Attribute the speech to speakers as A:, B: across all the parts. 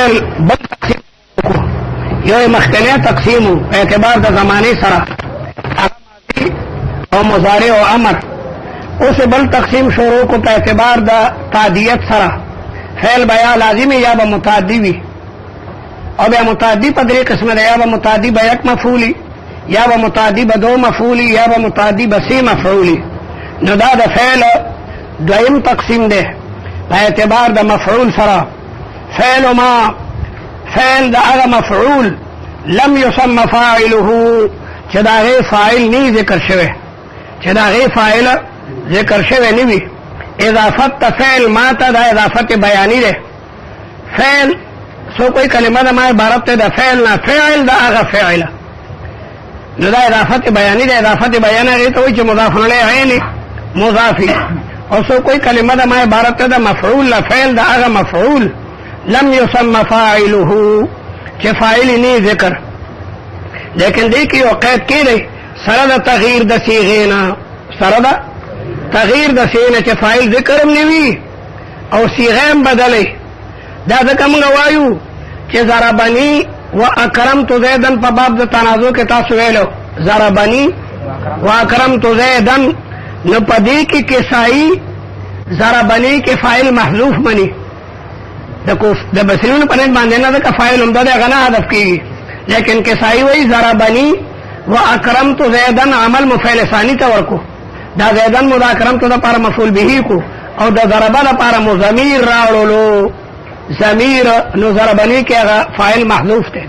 A: فعل بل تقسیم یو مختلف تقسیمو په اعتبار د زمانه سره او مضارع او امر. اوس بل تقسیم شروع کو په اعتبار د تعدیت سره فعل بیا لازمی یا به متعدی وي او بیا متعدی په درې قسمه ده، یا به متعدی به یک مفعولی، یا به متعدی به دو مفعولی، یا به متعدی به سه مفعولی. نو دا د فعل دویم تقسیم ده په اعتبار د مفعول سره. فعل ما فعل د هغه مفعول لم يسمى فاعله چې دا غي فاعل نه ذکر شوی، چې دا غي فاعل ذکر شوی نه وي. اضافت فعل ما ته دا اضافت بیانی ده. فعل سو کوئی کلمه ده ما عبارت ده فعل نه، فعل ده هغه فعل نو دا اضافت بیانی ده. اضافت بیان هغه ته وایي چې مضاف الیه عین مضافی. او سو کوئی کلمه ده ما عبارت ده مفعول له، فعل ده هغه مفعول لم يسمى فاعله چې فاعل نه ذکر. لیکن دې کې یو قید کړي سره د تغییر د صيغې نه، سره د تغییر د صيغې نه چې فاعل ذکر هم نه وي او صيغه هم بدلې. دا ځکه موږ وایو چې ضربني واکرمت زیدن په باب د تنازع کې تاسو ویلو ضربني واکرمت زیدن، نو په دې کې کسائی ضربني کې فاعل محذوف مني د بصریون په نسبت باندې نه د فاعل هم د غنا هدف کیږي. لیکن کسائی وایي ضربني واکرمت زیدن عمل مفعول ثانی ته ورکو، دا زیدن مو د اکرمت د لپاره مفعول به کو او د ضربه لپاره مو ضمیر راوړلو ضمیر، نو ضربني کې هغه فاعل محذوف دی.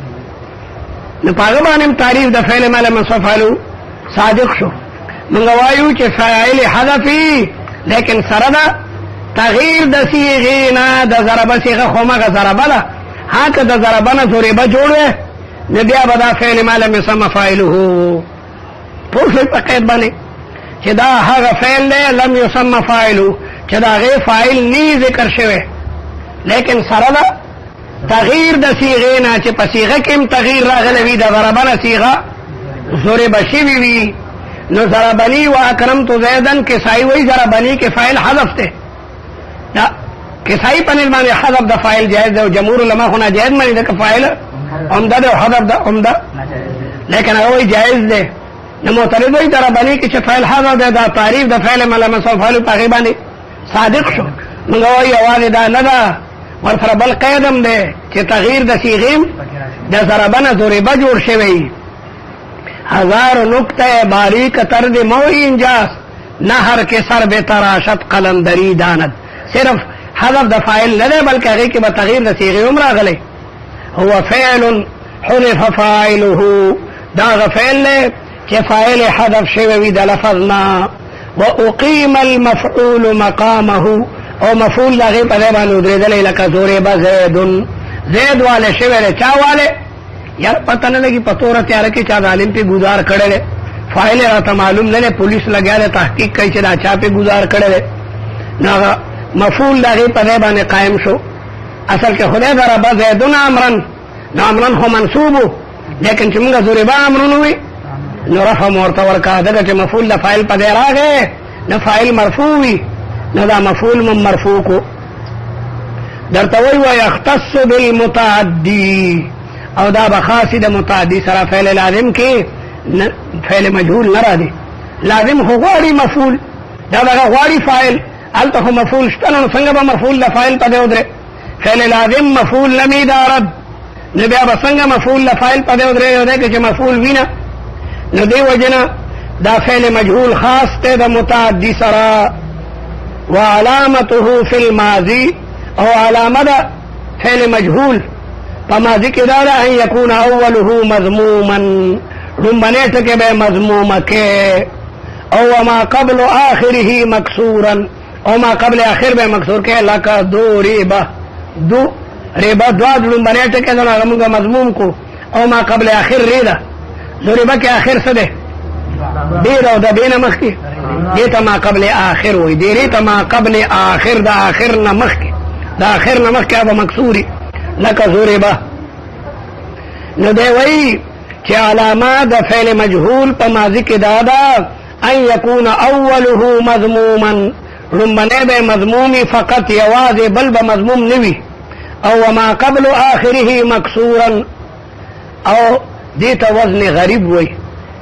A: نو په هغه باندې تعریف د فعل ما لم يصفعلو صادق شو. موږ وایو چې فاعل حذفي لیکن سره دا تغییر د صيغې نه د ضربه صيغه خو مغه ضربه ده، هغه د ضربه نه ضربه جوړه نه بیا به دا فعل ما لم يسمى فاعله. پوښتنه په قید باندې چې دا هغه فعل دی لم يسمى فاعله چې دا غیر فاعل نه ذکر شوی، لیکن سره دا تغییر د صيغې نه چې په صيغه کې هم تغییر راغلی وي، د ضربه نه صيغه ضربه شوی وي. نو ضربني واکرمت زیدن کسائی وایي ضربني کې فاعل حذف دی. دا کسائی په نسبت باندې حذف د فاعل جائز دی او جمهور علما خو ناجائز مانی ده که فاعل عمده ده او حذف ده عمده، لیکن هغه وایي جائز دی. نو معترض وایي ضربني کې چې فاعل حذف دی، دا تعریف د فعل ما لم يصفعلو په هغې باندې صادق شو. موږ وایو یوازې دا نه ده، ورسره بل قید هم دی چې تغییر د صيغې د ضربه نه ضربه جوړ شوی. ہزار نکتہ باریک ترد موئی انجاز نہر کے سر بے تراشت قلندری داند. صرف حذف د فاعل نه ده بلکې هغې کې به تغییر د صيغې هم راغلی. هو فعل حذف فاعله، دا هغه فعل دی چې فاعل حذف شوی وي د لفظ نه. واقیم المفعول مقامه، او مفعول د هغې په ځای باندې ودرېدلی لکه ضرب زیدن، زید والی شوی دی. چا والی؟ یار پتہ نه لګي په توره تیاره کې چا ظالم پې ګزار کړی دی، فاعل راته معلوم نه دی، پولیس لګیا دی تحقیق کوي چې دا چا پې ګزار کړی دی. نو هغه مفعول د هغې په ځای باندې قایم شو. اصل کې خدای ضربه زیدن امرن، نو امرن خو منصوب و، لیکن چې موږ ضربه امرن ووي نو رفع مو ورته ورکړه. دغه چې مفعول د فاعل په ځای راغی نو فاعل مرفوع وي، نو دا مفعول من مرفوع کو. درته وایي ویختص بالمتعدي، او دا بخاصی د متعدی سره فعل لازم کې فعل مجهول نه راځي. لازم خو غواړي مفعول، دا دغه غواړي فاعل، هلته خو مفعول شته، نو څنګه به مفعول د فاعل په ځای ودرې؟ فعل لازم مفعول لم یدارد، نو بیا به څنګه مفعول د فاعل په ځای ودرې چې مفعول وي نه؟ نو دې وجې نه دا فعل مجهول خاص دی د متعدی سره. وعلامته فی الماضی، او علامه ده فعل مجهول په ماضي کې دا ده ان یکون اوله مذموما، لومبنی ټکی به مذمومه کې، او ما قبل آخره مکسورا، او ما قبل آخر به مکسور کې لکه دو ریبه، دو ریبه دوه لومبنی ټکی ده هغه موږ مذموم کو، او ما قبل آخر ریده. دو ریبه کې آخر څه دی؟ ډېر، او د بې نه مخکې دې ته ما قبل آخر وایي، ډېرې ته ما قبل آخر، د آخر نه مخکې، د آخر نه مخکې هغه مکسوري لکه ضربه. نو دی وایي چې علامه د فعل مجهول په ماضي کې دا ده ان یکون اوله مذموما، لومبنی به مذمومي فقط یوازې، بل به مذموم نه وي. او وما قبل آخره مکسورا او دیتا وزن غریب وی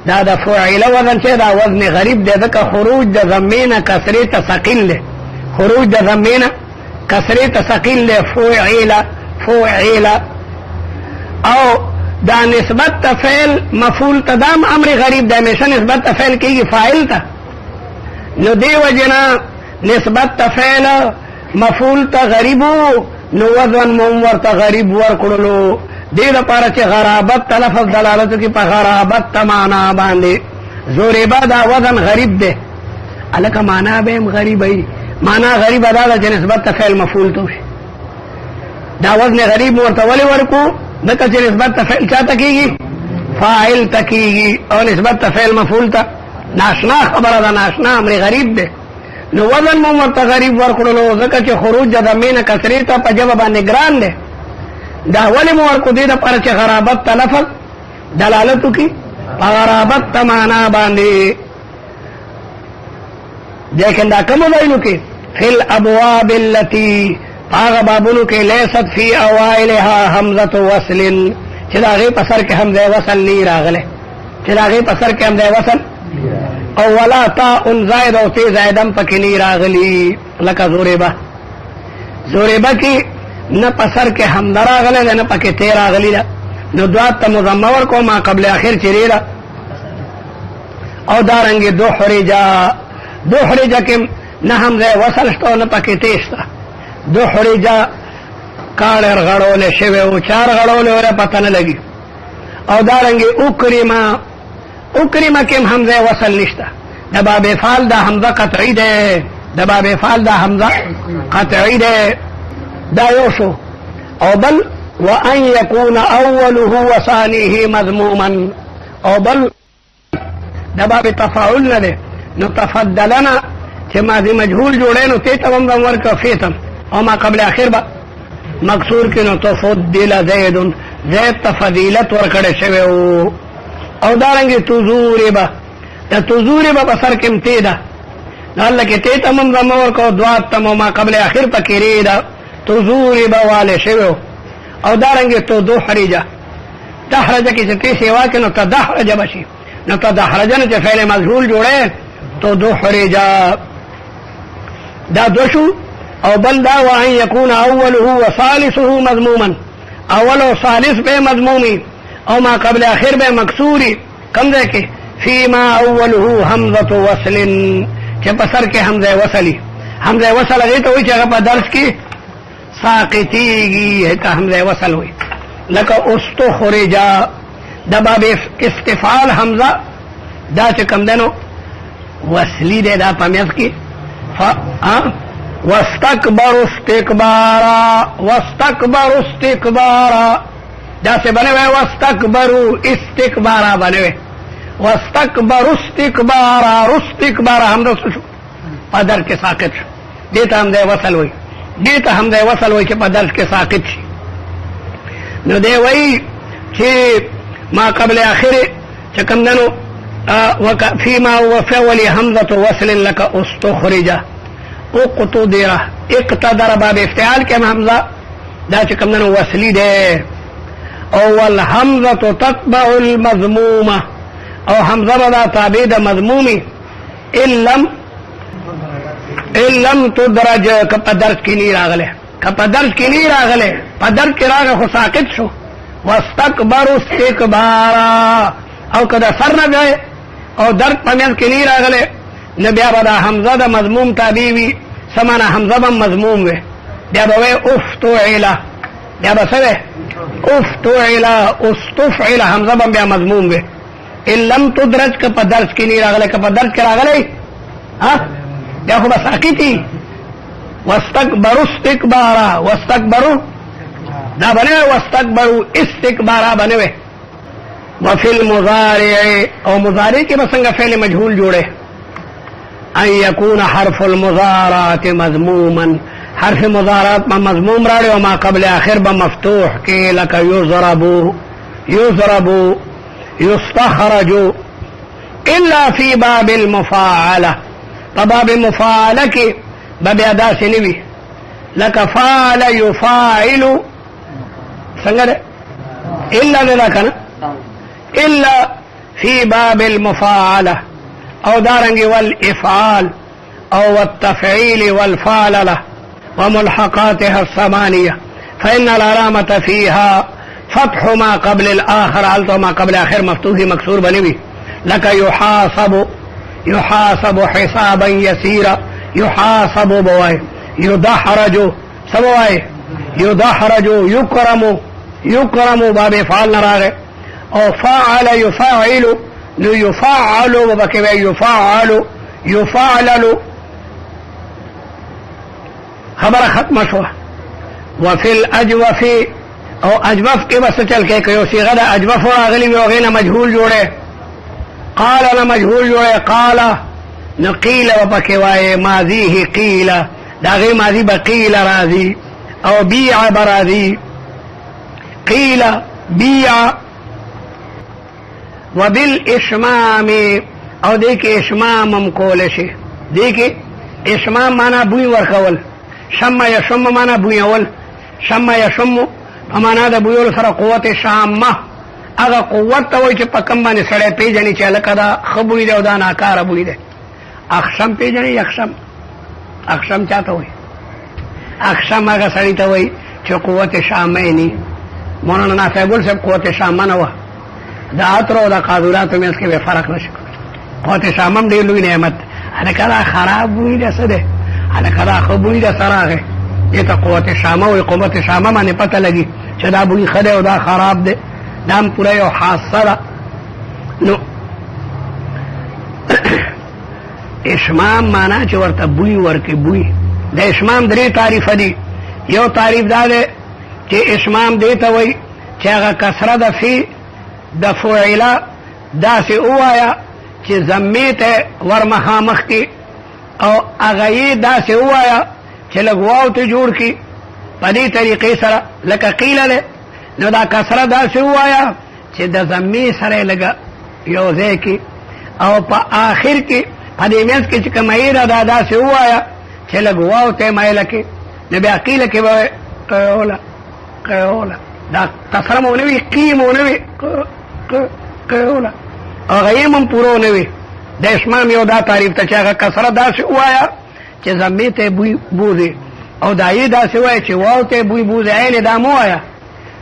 A: دا دا فعل وزن چه دا وزن غریب دے دکا خروج دا ضمین کسری تسقیل دے خروج دا ضمین کسری تسقیل دے فعل او دا نسبت تا فعل مفعول تا دام امر غریب دا ہمیشہ نسبت تا فعل کی فاعل تا نو دی وجنا نسبت تا فعل مفعول تا غریبو نو وزن منور تا غریب ورکڑلو دی دا پارا چه غرابت تا لفظ دلالتو کی پا غرابت تا مانا باندے زوربا دا وزن غریب دے الکا مانا بیم غریب ای مانا غریب دا چه نسبت تا فعل مفعول تو دا وزن غریب ورطا ولی ورکو دکا چه نسبت تا فعل چاہتا کی گی فاعل تا کی گی اور نسبت تا فعل مفعول تا ناشنا خبر دا ناشنا امر غریب دے نو وزن منور تا غریب ورکڑلو دکا چه خروج دا دمین کسری تا پا جوابا نگران دے دا ولی مورکو دیده پر چه غرابت تا لفظ دلالتو کی پا غرابت تا مانا باندی لیکن دا کمو دائنو کی فی الابواب اللتی پاغ بابونو کی لیست فی اوائلها حمزت وصل چه دا غی پسر کے حمزه وصل نی راغلے چه دا غی پسر کے حمزه وصل اولا تا ان زائد او تی زائدم پکی نی راغلی لکا زوربا کی نہ پسر کے حمزہ راغلے دا نہ پکی تی راغلی دا نو دوات تا مضمور کو ما قبل آخر چری دا او دارنگی دوحرجا کم نہ حمزه وصل شتا نہ پکی تیشتا دوحرجا کالر غڑولے شوے او چار غڑولے ورہ پتہ نہ لگی او دارنگی اکرما کم حمزه وصل نشتا دباب فال دا حمزه قطعی دے دباب فال دا حمزه قطعی دے دا یوشو او بل وان یکون اوله وثانیه مذموما او بل دباب تفاعل نہ دے نو تفضلنا چه ماضی مجهول جوڑے نو تیتا ومدن ورکا فیتم او ما قبل آخر با مقصور کی نو تفضل زید تفضیلت ورکڑے شوے او دارنگی تزوری با بسر کم تیدا اللہ کی تیتا ممدن ورکا دوات تم ما قبل آخر پا کریدا تزوری با والے شوے او دارنگی تو دحرجا دحرجا کی چتی سیوا کے نو تدحرجا بشی نو تدحرجا نو چه فعل مجهول جوڑے تو دحرجا دا دوشو او بل دا وان یکون اوله و ثالثه مضموما اول و ثالث بے مضمومی او ما قبل آخر بے مکسوری کم دے کے فیما اوله حمزت وصل چه پسر کے حمزہ وصلی حمزہ وصل اگیتا ہوئی چاہا پا درس کی ساقتیگی ہے تا حمزہ وصل ہوئی لکا استخرجا دا باب استفعال حمزہ دا چکم دنو وصلی دے دا پمیت کی واستکبر استکبارا دا سے بنے ہوئے واستکبرو استکبارا بنے ہوئے واستکبر استکبارا رستکبارا ہم دوست شو پدر کے ساقت شو دیتا حمزہ وصل ہوئی دیتا حمزہ وصل ہوئی کہ پدر کے ساقت شی نو دے وئی چی ما قبل آخر چکم دنو فيما هو فعل حمزة وصل لك استخرج اقتدر اقتدر باب افتعال كم حمزة دا چکم دنو وصلی دے او الحمزة تتبع المذمومة او حمزة بدا تابع دا مذمومی ان لم تدرج کپا درج کی نہیں راغلے کپا درج کی نہیں راغلے پا درج کی راغ خو ساقط شو واستکبر استکبارا او کدا سر نہ گئے او درد پمیز کی نہیں راغلے نبیا بدا حمزہ دا مضموم تابیوی سمانا حمزہ بم مضموم وے بیا بوے افتعلا بیا بسوے افتعلا استفعلا حمزہ بم بیا مضموم وے ان لم تدرج کپا درج کی نہیں راغلے کپا درج کی راغلے بیا خو بساقی تھی واستکبر استکبارا واستکبرو دا بنے واستکبرو استکبارا بنے وے وفی المضارع او مضارع کی بسنگا فعل مجهول جوڑے ان یکون حرف المضارعات مضموما حرف مضارعات ما مضموم راڑے وما قبل آخر با مفتوح کے لکا یضربو یستخرجو الا فی باب المفاعلہ باب مفاعلہ کی باب ادا سے نوی لکا فعل یفاعل څنګه ده الا ده کنه الا في باب المفاعله او دارنګ والافعال او والتفعيل والفاعله وملحقاتها الثمانيه فان العلامه فيها فتح ما قبل الاخر على ما قبل اخر مفتوح مكسور بنوي لك يحاسب حسابا يسيرا يحاسب بواي يدحرج سبواي يدحرج يكرم باب فعل نراغه او فاعل يفاعل يفعل وبكي يفعلل خبر ختم شو وفي الاجوف او اجوف کې بس چل کې کوي صيغه د اجوف راغلي او غینه مجهول جوړه قال انا مجهول جوړه قال نقيل وبكي واي ماضيه قيل دا غي ماضي بقيل راضي او بيع براضي قيل بيع وبالاشمام او دیکھ اشمام کول شي دیکھ اشمام معنا بوی ورکول شم یشم معنا بوی اول شم یشم معنا د بوی سره قوت شامه هغه قوت ته وای چې په کم باندې سړی پیژني چې لکه دا خبوی دی او دا ناکاره بوی دی اخشم پیژني اخشم چاته وای اخشم هغه سړی ته وای چې قوت شامه ني مولانا نافع ګل صاحب قوت شامه نه و دا اتر او دا قادرات مې اس کې فرق نشي قوت شامم ډېر لوی نعمت هغه کله خراب وي ده څه ده هغه کله خبوی ده سراغه دته قوت شامه او قوت شامه باندې پته لګي چې دا بوی خده او دا خراب ده دام پورا یو حاصله نو اشمام معنا چې ورته بوی ورکه بوی د اشمام درې تعریف دي یو تعریف دا ده چې اشمام دیته وای چې هغه کسره ده فی د فعلا داسې اوایا چې زمیته ورمخامخ کی او هغه یې داسې اوایا چې لګواو ته جوړ کی په دې طریقې سره لکه قیل له نو دا کسره داسې اوایا چې د زمې سره لګا یو ځای کی او په آخر کې په دې مېز کې چې کومه دا داسې اوایا چې لګواو ته مایل کی نو بیا قیل کې به قولا دا کسره مونوي قیمونوي قولا او غیمم پورو نوي د اسمام یو دا تعریف ته چې هغه کسره داسې وایا چې زمې ته بوزي او دایې داسې وایا چې واو ته بوزي عین دا مو وایا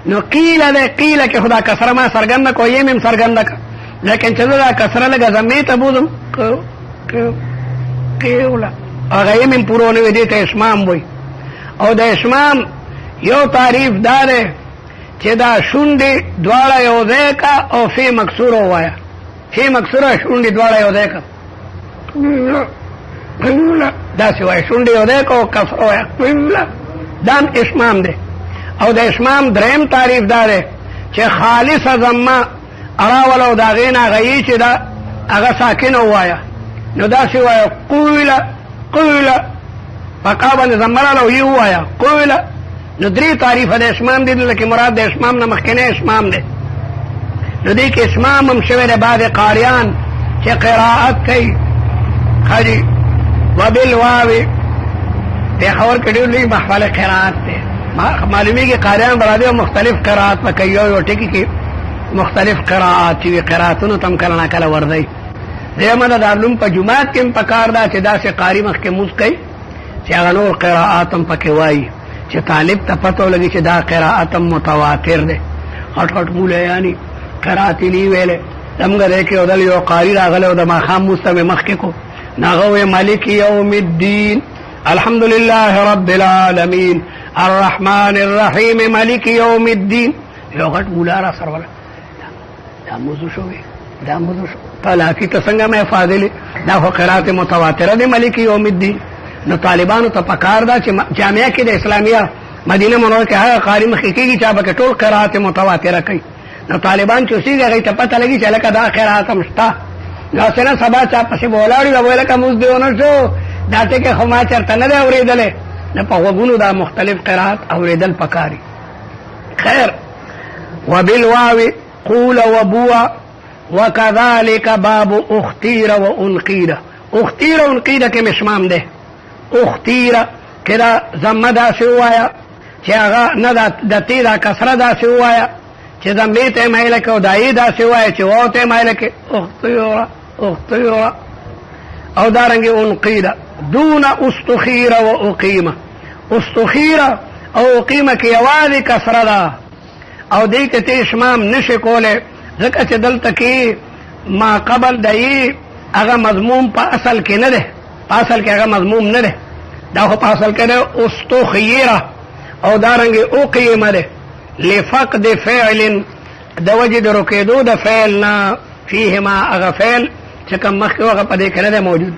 A: نو قیل کې خدا کسره ما سرګند کو یم سرګند کا لیکن چې دا کسره لګه زمې ته بوزم قولا او غیمم پورو نوي دې ته اسمام وای او د اسمام یو تعریف داره چې دا شونډې دواړه یو ځای کا او فی مکسور وایا فی مکسوره شونډې دواړه یو ځای کا داسې وایي شونډې یو ځای کا او کسر وایا دام اشمام دی او د اشمام دریم تعریف دا دی چې خالص ضمه اراول او د هغې نه هغه چې دا هغه ساکن وایا نو داسې وایه قوله پکا باندې ضمه راله او یې ووایه قوله نو درې تعریفه د اشمام دي لکه مراد د اشمام نه مخکنی اشمام دی نو دې کې اشمام هم شوی دی بعضې قاریان چې قراءت کوي ښه وبالواو پېښور کې ډېر لوی محفل قراءت دی معلومیږي قاریان برابر مختلف قراءت په کوي یو ټکي کې مختلف قراءات چې وي قراءتونو ته هم کله نه کله ورځي دیمه د دارالعلوم په جومات کې هم پکار ده چې داسې قاري مخکې مونځ کوي چې هغه نور قراءات هم پکې وایي چې طالب ته پته ولګي چې دا قراءت متواتر دی غټ مولیانې قرات نی ویلې زموږ د کې اودل یو قاری راغله او د ماښام مونځ ته مې مخکې کو ناغه وی مالک یوم الدین الحمد لله رب العالمین الرحمن الرحیم مالک یوم الدین یو غټ مولا را سره ولا دا موضوع شوی دا موضوع شو طلاقی ته څنګه مې فاضل دا خو قرات متواتره دی مالک یوم الدین نو طالبانو ته پکار دا چې جامعه کې د اسلامیه مدینه منوره کې هغه قاری مخکې کېږي چې به ټول قرات متواتره کوي نو طالبان چې اوسېږي هغې ته پته لګي چې لکه دا قرات هم شته نو سنه سبا چا پسې به ولاړ وي لکه مونځ دې ونه شو دا ټکې خو ما چېرته نه دی اورېدلی نه په غوږونو دا مختلف قرات اورېدل پکاري خیر وبالواو قول وبوا وكذلك باب اختير وانقيد اختير وانقيد کې مشمام ده اختير کدا زمدا سوایا چې هغه نه د تی دا کسره داسې ووایه چې ضمې ته مایله کې او دایي داسې ووایه چې واو ته مایله کې اختیوره او دارنګې انقیده دون استخیره و اقیمه استخیره او اقیمه کې یوازې کسره ده او دې کې ته اشمام نشي کولی ځکه چې دلته کې ما قبل دایي هغه مضموم په اصل کې نه ده په اصل کې هغه مضموم نه ده دا خو په اصل کې ده استخیره او دارنګې اقیمه ده لفقد فعل د وجه د رکېدو د فعل نه فیهما هغه فعل چې کوم مخکې هغه په دې کې نه ده موجود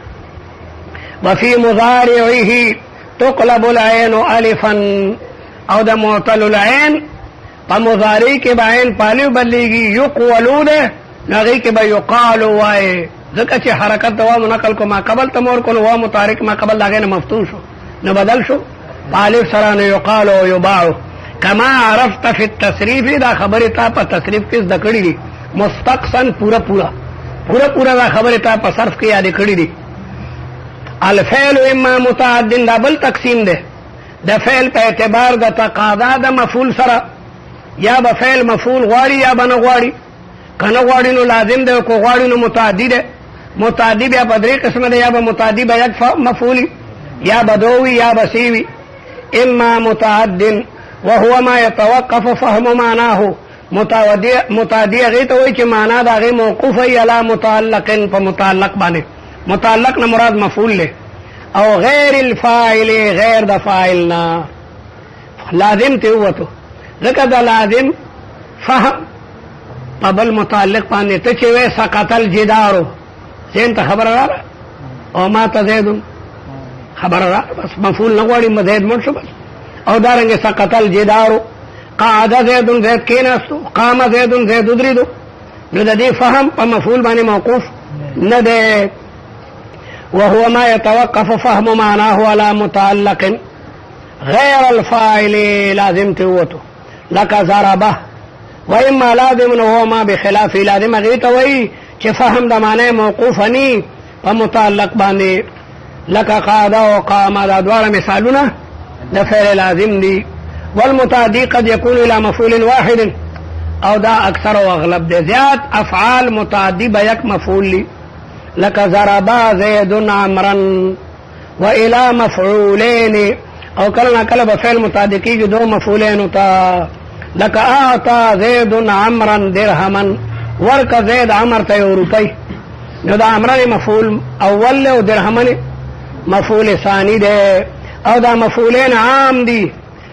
A: وفي مضارعه تقلب العين الفا او د معتل العين په مضارع کې به عین پالو بدلېږي یقولو ده هغې کې به یقالو وایي ځکه چې حرکت د وامو نقل کو ما قبل ته مور کړو وامو تارک ما قبل د هغې نه مفتون شو نه بدل شو په الف سره نه یقالو او یباعو کما عرفت فی التصریف دا خبرې تا په تصریف کې زده کړي دي مستقصا پورا دا خبرې تا په صرف کې یادې کړي دي الفعل اما متعد دا بل تقسیم ده د فعل په اعتبار د تقاضا د مفعول سره یا به فعل مفعول غواړي یا به نه غواړي که نه غواړي نو لازم ده که غواړي نو متعدي ده متعدي بیا په درې قسمه ده یا به متعدي به یک مفعولي یا به دو وي یا به سی وي اما متعد وهو ما يتوقف فهم معناه متعدي هغې ته وایي چې معنا د هغې موقوف وي علی متعلق په متعلق باندې متعلق نه مراد مفعول له او غیر الفاعل غیر د فاعل نه لازم ته ووتو ځکه دا لازم فهم په بل متعلق باندې ته چې وې سقط الجدارو ذهن ته خبره راغله او ما ته زیدون خبره راغله بس مفعول نه غواړي زید مړ شو بس او دارنګې سقط الجدارو قعد زیدون زید کېناستو قام زیدون زید ودرېدو نو د دې فهم په مفعول باندې موقوف نه دی وهو ما يتوقف فهم معناه على متعلق غير الفاعل لازم توتو لك ضربه واما لازم هو ما بخلاف لازم غيت وي چې فهم د معنی موقوف ني په متعلق باندې لك قعد وقام دا دوه مثالونه د فعل لازم دي والمتعدي قد يكون الى مفعول واحد او دا اکثر او اغلب دي زیات افعال متعدي بيك مفعول لي لك ضربا زيد عمرا والى مفعولين او کله کله به فعل متعدی کېږي دو مفعولینو ته لکه اعطى زید عمرا درهما ورکه زید عمر ته یو روپۍ نو دا عمرا مفعول اول او درهما مفعول ثانی دی او دا مفعولین عام دي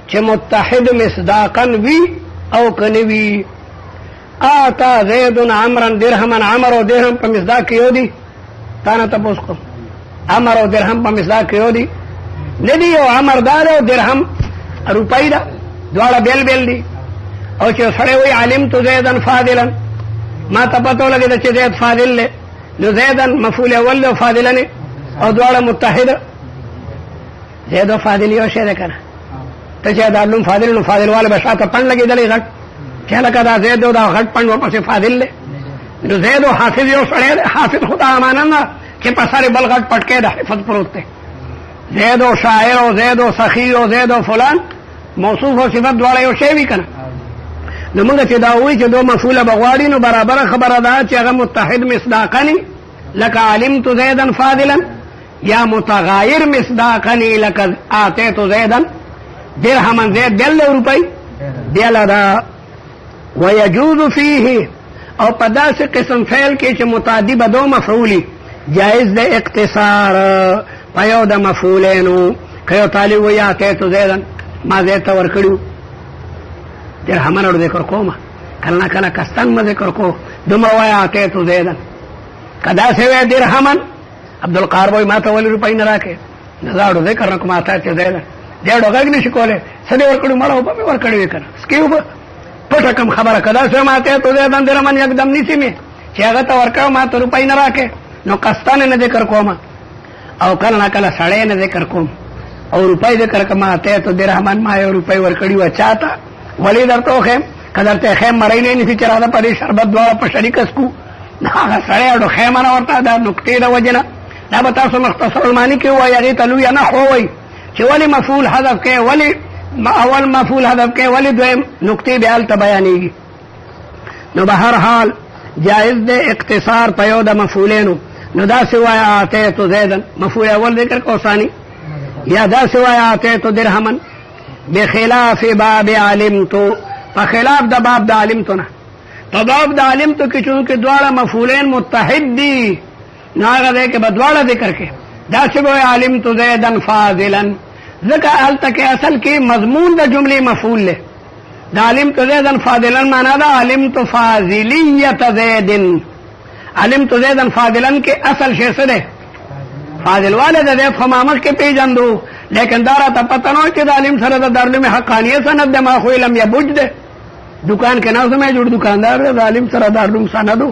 A: چې متحد مصداقا وي او که نه وي اعطى زید عمرا درهما عمر او درهم په مصداق کې یو دي تا نه تپوس کوم عمر او درهم په مصداق کې یو دي ندی یو عمر دار او درهم روپۍ ده دواړه بیل بیل دي او چې سړی وایي علمت زیدن فاضلا ما ته پته ولګېده چې زید فاضل دی نو زیدن مفعول اول دی او فاضله نه او دواړه متحده زید او فاضل یو شی دی که نه ته چې دا نوم فاضل نو فاضل والا به شاته پنډ لګېدلی غټ چې هلکه دا زید او دا غټ پنډ ورپسې فاضل دی نو زید او حافظ یو سړی دی حافظ خو دا امانه نه چې په سر بل غټ پټکی د حفظ پروت دی زید و شاعر و زید و سخی و زید و فلان موصوف و صفت دواړه یو شی وي که نه نو موږ چې دا وایي چې دو مفعوله به غواړي نو برابره خبره ده چې هغه متحد مصداقني لکه علمت زیدا فاضلا یا متغایر مصداقني لکه اعطیت زیدا درهما زید بیل روپۍ بیله ده ویجوز فیه او په داسې قسم فعل کې چې متعدي به دو مفعولي جایز ده اقتصار په یو د مفعولینو که یو طالب وایي اعطیت زیدا ما زید ته ورکړي درهمن اړو ذکر کومه کله کله کستان ما ذکر کو دومره وایي اعطیت زیدا که داسې وایي درهمن عبدالقهار وایي ما ته ولې روپۍ نه راکړې نه زه اړو ذکر نه کوم اعطیت زیدا دې اړو غږ نه شي کولی څه دې ورکړي مړه اوبه مې ورکړې وې که نه سکې اوبه پټه کم خبره که داسې وایم اعطیت زیدا درهمن یکدم نیسي مې چې هغه ته ورکړم ما ته روپۍ نه راکړې نو کستان نه ذکر کومه او کله نه کله سړی نه ذکر کوم او روپۍ ذکر کوم اعطیت درهمن ما یو روپۍ ورکړي وه چا ته ولې درته وښیم که درته ښیم مرۍ نه نیسي چې راځه په دې شربت دواړه په شریکه څکو هغه سړی اړو ښیمه نه ورته دا نکتې د وجې نه دا به تاسو مختصر المعنی کې ووایي هغې ته لویه نحوه وایي چې ولې مفعول حذف کوې ولې اول مفعول حذف کې ولی دویم نقطې بیا هلته بیانېږي. نو به هر حال جائز دی اقتصار په یو د مفعولینو. نو داسې وایه اعطیت زیدن مفعول اول ذکر کو ثاني، یا داسې وایه اعطیت درهما بخلاف باب علمتو، په خلاف د باب د علمتو نه. په باب د علمتو کې چونکې دواړه مفعولین متحد دي نو هغه دی کې به دواړه ذکر کې. داسې به وایه علمتو زیدن فاضلا، ځکه هلته کې اصل کې مضمون د جملې مفعول دی. د علمتو زیدن فاضلا معنا ده علمتو فاضلیت زیدن. علمتو زیدن فاضلا کې اصل شی څه دی؟ فاضل والا د زید خو ما مخکې پېژندو، لیکن دا راته پته نه وه چې د علم سره د دارالعلوم حقانیه سند دی. ما خو علم یبوج دی، دکان کې ناست یم جوړ دکاندار دی، د علم سره دارالعلوم سند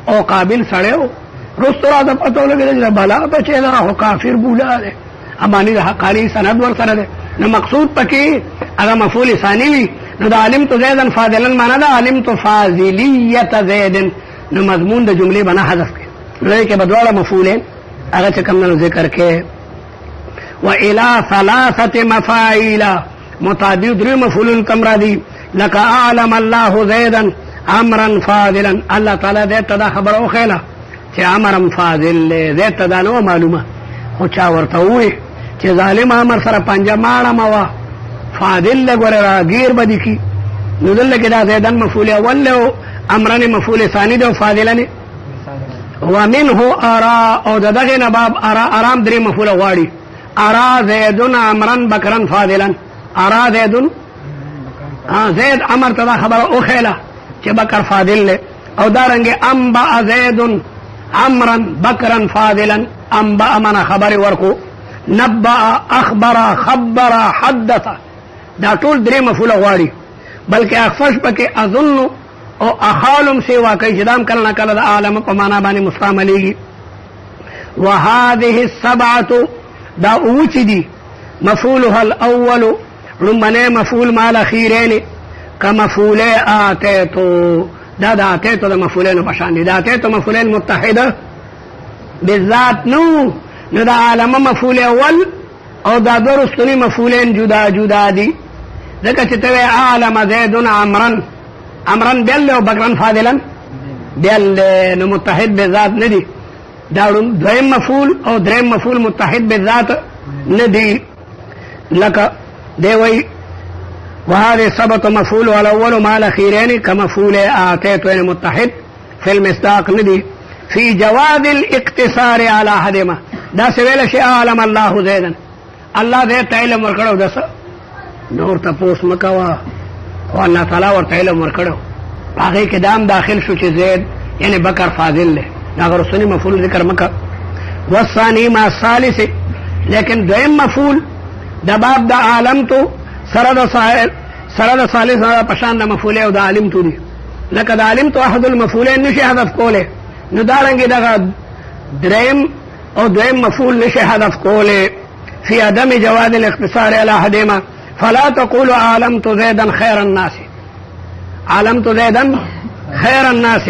A: او قابل سړی و. وروستو راته پته ولګېده چې بلا بچی دا خو کافر بولا دی، اماني د حقاني سند ورسره دی. نو مقصود پکې هغه مفعول ثاني وي. نو د علمتو زیدن فاضلا معنا ده علمتو فاضلیت زیدن. نو مضمون د جملې به نه حذف کړي، نو دې کې به دواړه مفعولین هغه چې کوم نه ذکر کې. وإلى ثلاثة مفاعیل متعدد درې مفعولون کم را دي، لکه اعلم الله زیدا امرا فاضلا. الله تعالی دې ته دا خبره وښیله چې امرا فاضل دی، دې ته دا نه معلومه، خو چا ورته ووایي چې ظالم امر سره پنجه ماړه مه فاضل له ګوره راګیر به دي کي. نو دلته کې دا زیدن مفعول اول دی او امرن مفعول ثاني دی او فاضلن. ومنه ارا، او د دغې نه باب ارام درې مفعول غواړي. ارا زیدن امرن بکرن فاضلا. ارا زیدن زید امر ته دا خبره وښیله چې بکر فاضل دی. او دارنګې انبأ زیدن امرن بکرن فاضلا. انبأ من خبر ورکو، نبأ اخبر خبر حدث، دا ټول درې مفعول غواړي. بلکې اخفش پکې اظن او اخالم سیوا کوي چې دام کله نه کله د عالم په معنا باندې مستعملېږي. وهذه السبعه دا اوه چې دي مفعولها الاول لمنې مفعول مع الاخیرین کمفعول آتیتو. دا د آتیتو د مفعولینو په شان دي. د آتیتو مفعولین متحده بالذات نو د عالم مفعول اول او دا دو رستنی مفعولین جدا جدا دي. ځکه چې ته وایې اعلم زیدن امرن، امرن بیل او بکرن فاضلا بیل، نو متحد بالذات نه دي. دا دویم مفعول او دریم مفعول متحد بالذات نه دي. لکه دی وایي وهذه سبعة مفعول الاول مع الاخيرين كمفعول آتيت وين متحد في المصداق نه دي. في جواز الاقتصار على احدهما. دا سویل شي اعلم الله زیدن، الله دې ته علم ورکړو، دسه نور تپوس مکوا او الله تعالی ورته علم ورکړو. هغې کې دام داخل شو چې زید یعنی بکر فاضل دی، دا غرسنی مفعول ذکر مکه. والثاني مع الثالث، لیکن دویم مفعول د باب د عالمتو سره د ثالث پشان د مفعول او د علمتو دي. لکه د علمتو احد المفعولین نشي حذف کولی، نو دارنګې دغه دریم او دویم مفعول نشي حذف کولی. في عدم جواز الاقتصار على احدهما فلا تقول علمت زيدا خير الناس، علمت زيدا خير الناس،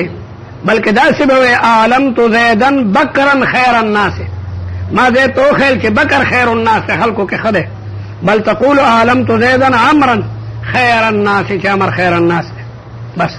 A: بلکې داسې به وایي علمت زيدا بکرا خير الناس. ما دې ته وښیل چې بکر خیر الناس خلکو کې ښه دی. بل تقول علمت زيدا عمرا خير الناس، چې امر خیر الناس. بس